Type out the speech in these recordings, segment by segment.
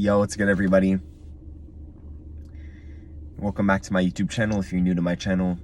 Yo, what's good, everybody? Welcome back to my YouTube channel. If you're new to my channel,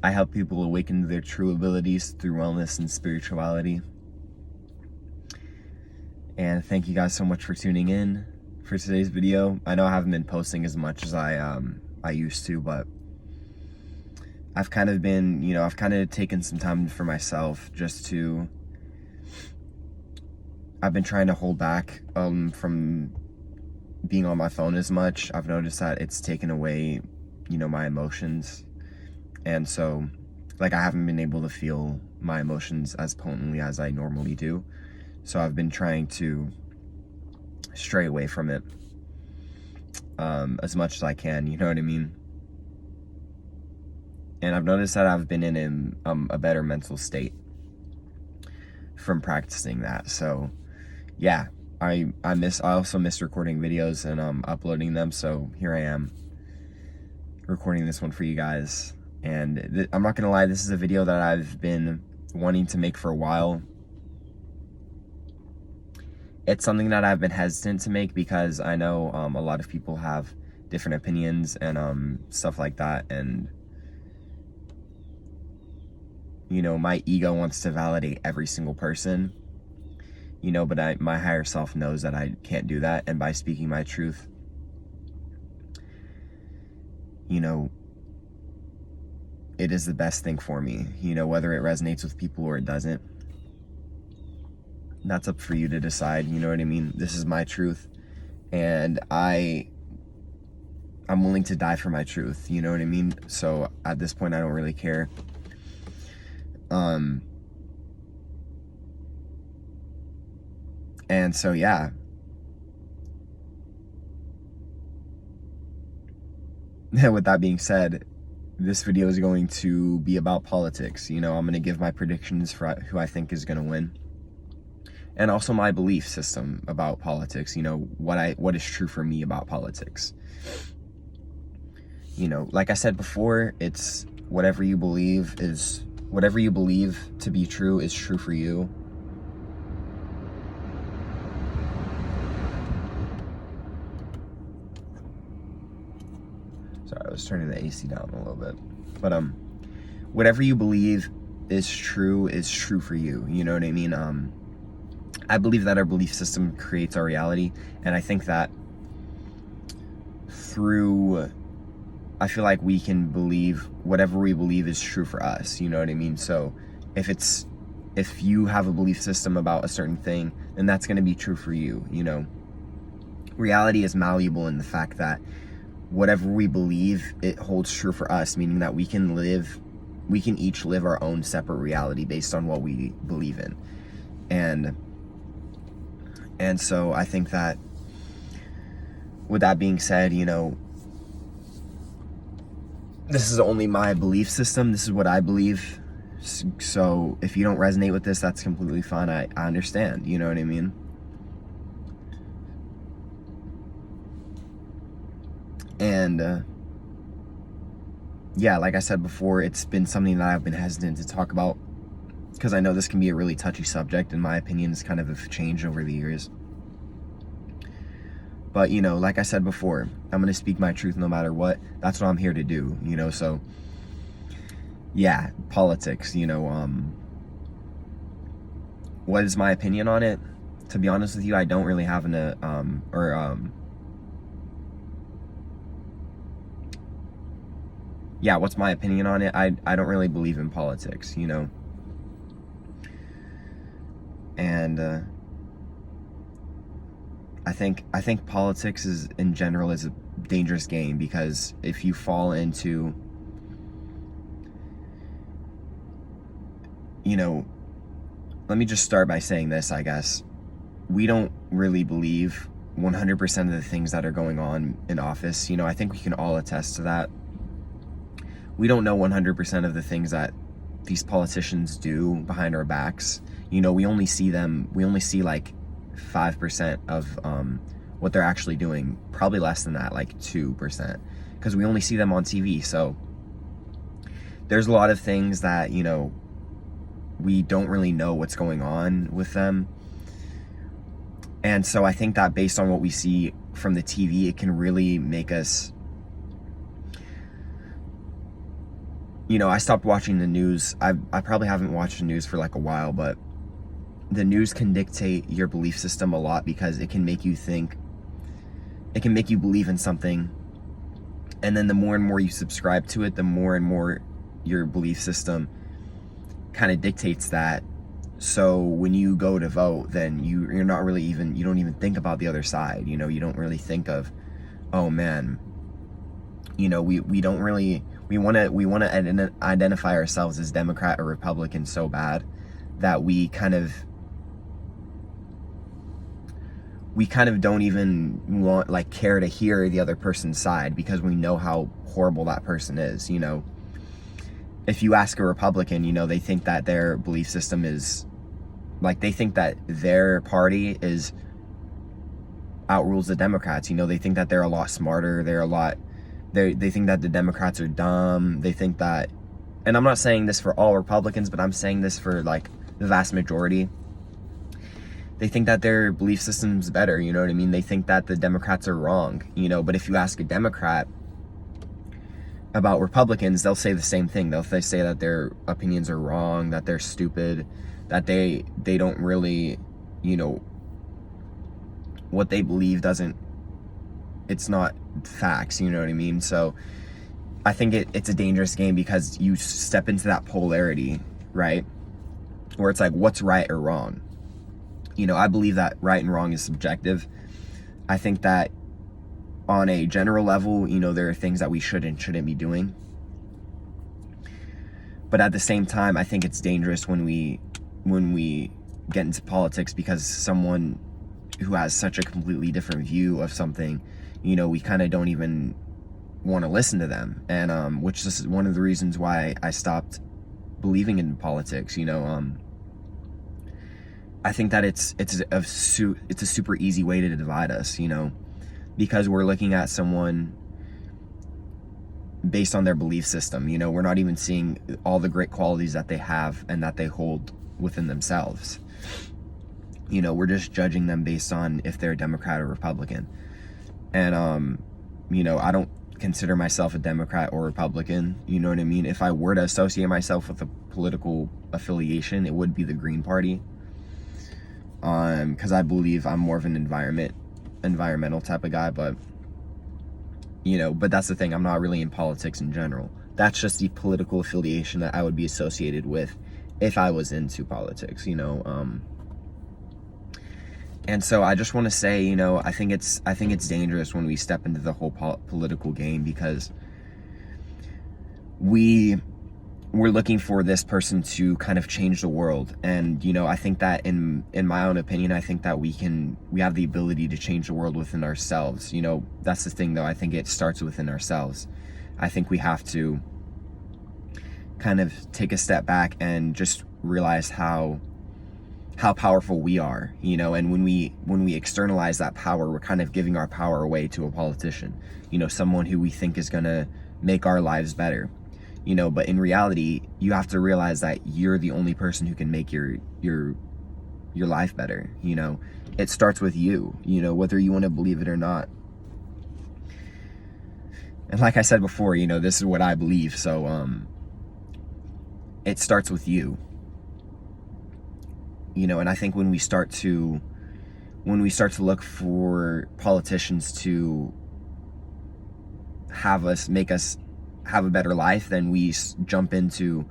I help people awaken to their true abilities through wellness and spirituality. And thank you guys so much for tuning in for today's video. I know I haven't been posting as much as I used to, but I've kind of been, I've kind of taken some time for myself I've been trying to hold back from being on my phone as much. I've noticed that it's taken away, my emotions. And so, I haven't been able to feel my emotions as potently as I normally do. So I've been trying to stray away from it as much as I can, you know what I mean? And I've noticed that I've been in a better mental state from practicing that. So yeah, I also miss recording videos and uploading them. So here I am recording this one for you guys. And I'm not gonna lie, this is a video that I've been wanting to make for a while. It's something that I've been hesitant to make because I know a lot of people have different opinions and stuff like that. And my ego wants to validate every single person, but my higher self knows that I can't do that. And by speaking my truth, it is the best thing for me, whether it resonates with people or it doesn't. That's up for you to decide, you know what I mean? This is my truth, and I'm willing to die for my truth, you know what I mean? So at this point, I don't really care. And so, yeah. With that being said, this video is going to be about politics. I'm going to give my predictions for who I think is going to win. And also my belief system about politics, what is true for me about politics. Like I said before, it's whatever you believe to be true is true for you. Sorry, I was turning the AC down a little bit. But whatever you believe is true for you. You know what I mean? I believe that our belief system creates our reality, and I think that I feel like we can believe whatever we believe is true for us, you know what I mean? So if you have a belief system about a certain thing, then that's going to be true for you, Reality is malleable in the fact that whatever we believe, it holds true for us, meaning that we can each live our own separate reality based on what we believe in. And so I think that, with that being said, this is only my belief system. This is what I believe. So if you don't resonate with this, that's completely fine. I understand, you know what I mean? And yeah, like I said before, it's been something that I've been hesitant to talk about because I know this can be a really touchy subject, and my opinion has kind of changed over the years. But, like I said before, I'm going to speak my truth no matter what. That's what I'm here to do, so, yeah, politics, what is my opinion on it? To be honest with you, I don't really have yeah, what's my opinion on it? I don't really believe in politics, And I think politics in general is a dangerous game, because if you fall into, let me just start by saying this, I guess. We don't really believe 100% of the things that are going on in office. I think we can all attest to that. We don't know 100% of the things that these politicians do behind our backs. We only see like 5% of what they're actually doing, probably less than that, like 2%, because we only see them on TV. So there's a lot of things that we don't really know what's going on with them. And so I think that based on what we see from the TV, it can really make us, you know, I stopped watching the news. I probably haven't watched the news for like a while, but the news can dictate your belief system a lot because it can make you think, it can make you believe in something, and then the more and more you subscribe to it, the more and more your belief system kind of dictates that. So when you go to vote, then you're not really even, you don't even think about the other side. You know, you don't really think of, oh man, you know, we don't really, we want to identify ourselves as Democrat or Republican so bad that we kind of don't even want, like, care to hear the other person's side because we know how horrible that person is. You know, if you ask a Republican, you know, they think that their belief system is, like, they think that their party is outrules the Democrats. You know, they think that they're a lot smarter. They think that the Democrats are dumb. They think that, and I'm not saying this for all Republicans, but I'm saying this for, like, the vast majority. They think that their belief system's better, you know what I mean? They think that the Democrats are wrong, you know, but if you ask a Democrat about Republicans, they'll say the same thing. They'll say that their opinions are wrong, that they're stupid, that they don't really, you know, what they believe it's not facts, you know what I mean? So I think it's a dangerous game because you step into that polarity, right? Where it's like, what's right or wrong? You know, I believe that right and wrong is subjective. I think that on a general level, you know, there are things that we should and shouldn't be doing. But at the same time, I think it's dangerous when we get into politics because someone who has such a completely different view of something, you know, we kind of don't even want to listen to them. And which is one of the reasons why I stopped believing in politics, you know. I think that it's a super easy way to divide us, you know, because we're looking at someone based on their belief system. You know, we're not even seeing all the great qualities that they have and that they hold within themselves. You know, we're just judging them based on if they're Democrat or Republican. And you know, I don't consider myself a Democrat or Republican, you know what I mean? If I were to associate myself with a political affiliation, it would be the Green Party. Because I believe I'm more of an environmental type of guy, but, you know, but that's the thing, I'm not really in politics in general. That's just the political affiliation that I would be associated with if I was into politics, you know. And so I just want to say, you know, I think it's dangerous when we step into the whole political game because we're looking for this person to kind of change the world. And, you know, I think that in my own opinion, I think that we have the ability to change the world within ourselves. You know, that's the thing though. I think it starts within ourselves. I think we have to kind of take a step back and just realize how powerful we are, you know. And when we externalize that power, we're kind of giving our power away to a politician, you know, someone who we think is gonna make our lives better. You know, but in reality, you have to realize that you're the only person who can make your life better. You know, it starts with you, you know, whether you want to believe it or not. And like I said before, you know, this is what I believe. So, it starts with you, you know, and I think when we start to look for politicians to make us have a better life, then we jump into,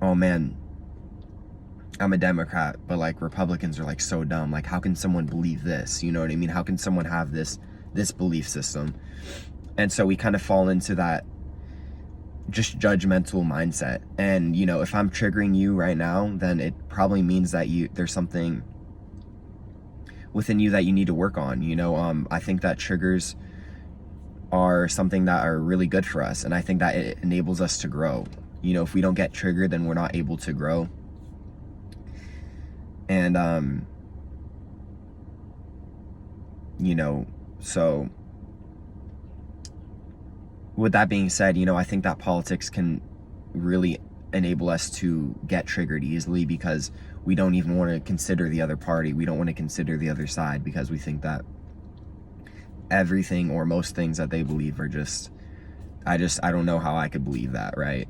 oh man, I'm a Democrat, but like Republicans are like so dumb. Like, how can someone believe this? You know what I mean? How can someone have this belief system? And so we kind of fall into that just judgmental mindset. And, you know, if I'm triggering you right now, then it probably means that there's something within you that you need to work on. You know, I think that triggers are something that are really good for us, and I think that it enables us to grow. You know, if we don't get triggered, then we're not able to grow. And you know, so with that being said, you know, I think that politics can really enable us to get triggered easily because we don't even want to consider the other party. We don't want to consider the other side because we think that everything or most things that they believe are just, I don't know how I could believe that, right?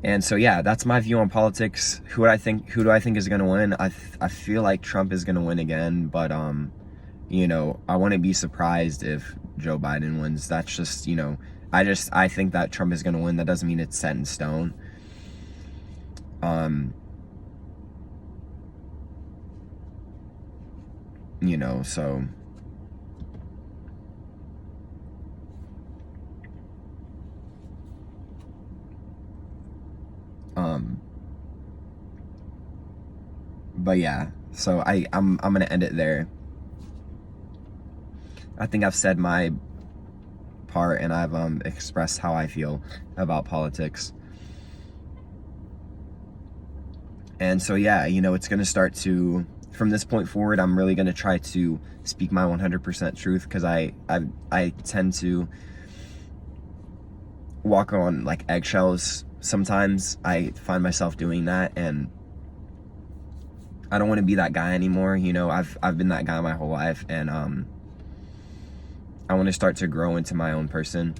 And so yeah, that's my view on politics. Who do I think is going to win? I feel like Trump is going to win again, but you know, I wouldn't be surprised if Joe Biden wins. That's just, you know, I think that Trump is going to win. That doesn't mean it's set in stone. You know, so but yeah, so I'm gonna end it there. I think I've said my part, and I've expressed how I feel about politics. And so yeah, you know, it's gonna start to, from this point forward, I'm really gonna try to speak my 100% truth, because I tend to walk on like eggshells sometimes. I find myself doing that, and I don't want to be that guy anymore. You know, I've been that guy my whole life, and I want to start to grow into my own person.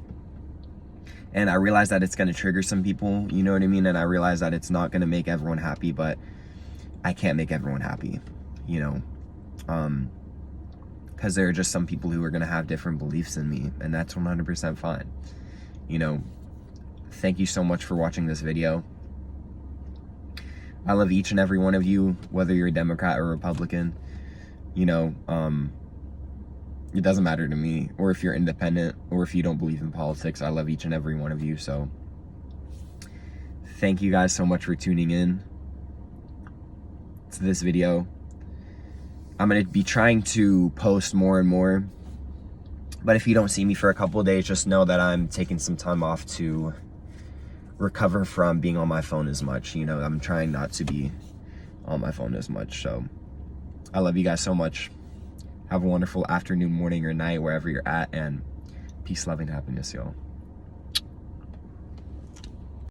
And I realize that it's going to trigger some people, you know what I mean? And I realize that it's not going to make everyone happy, but I can't make everyone happy, you know? Because there are just some people who are going to have different beliefs than me, and that's 100% fine. You know, thank you so much for watching this video. I love each and every one of you, whether you're a Democrat or Republican. You know, it doesn't matter to me, or if you're independent, or if you don't believe in politics. I love each and every one of you. So thank you guys so much for tuning in to this video. I'm going to be trying to post more and more, but if you don't see me for a couple of days, just know that I'm taking some time off to recover from being on my phone as much. You know, I'm trying not to be on my phone as much. So I love you guys so much. Have a wonderful afternoon, morning, or night, wherever you're at, and peace, love, and happiness, y'all.